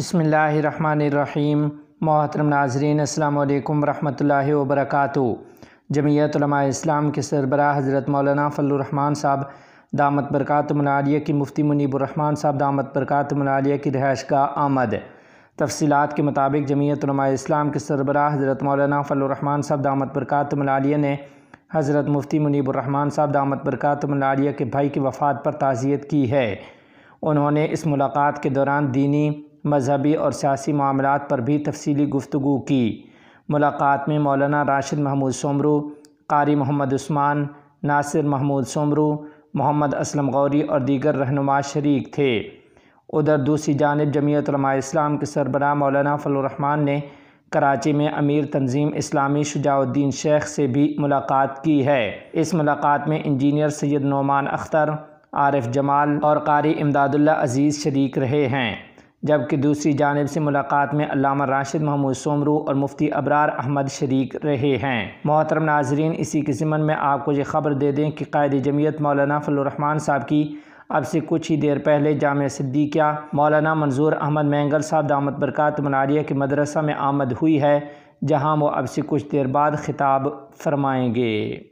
بسم اللہ الرحمن الرحیم۔ محترم ناظرین، السلام علیکم ورحمۃ اللہ وبرکاتہ۔ جمعیت علماء اسلام کے سربراہ حضرت مولانا فضل الرحمان صاحب دامت برکاتہم العالیہ کی مفتی منیب الرحمان صاحب دامت برکاتہم العالیہ کی رہائش گاہ آمد۔ تفصیلات کے مطابق جمعیت علماء اسلام کے سربراہ حضرت مولانا فضل الرحمان صاحب دامت برکاتہم العالیہ نے حضرت مفتی منیب الرحمان صاحب دامت برکاتہم العالیہ کے بھائی کی وفات پر تعزیت کی ہے۔ انہوں نے اس ملاقات کے دوران دینی، مذہبی اور سیاسی معاملات پر بھی تفصیلی گفتگو کی۔ ملاقات میں مولانا راشد محمود سومرو، قاری محمد عثمان، ناصر محمود سومرو، محمد اسلم غوری اور دیگر رہنما شریک تھے۔ ادھر دوسری جانب جمعیت علماء اسلام کے سربراہ مولانا فضل الرحمان نے کراچی میں امیر تنظیم اسلامی شجاع الدین شیخ سے بھی ملاقات کی ہے۔ اس ملاقات میں انجینئر سید نعمان اختر، عارف جمال اور قاری امداد اللہ عزیز شریک رہے ہیں، جبکہ دوسری جانب سے ملاقات میں علامہ راشد محمود سومرو اور مفتی ابرار احمد شریک رہے ہیں۔ محترم ناظرین، اسی کے ضمن میں آپ کو یہ خبر دے دیں کہ قائد جمعیت مولانا فضل الرحمان صاحب کی اب سے کچھ ہی دیر پہلے جامعہ صدیقیہ مولانا منظور احمد مینگل صاحب دامت برکاتہم العالیہ کے مدرسہ میں آمد ہوئی ہے، جہاں وہ اب سے کچھ دیر بعد خطاب فرمائیں گے۔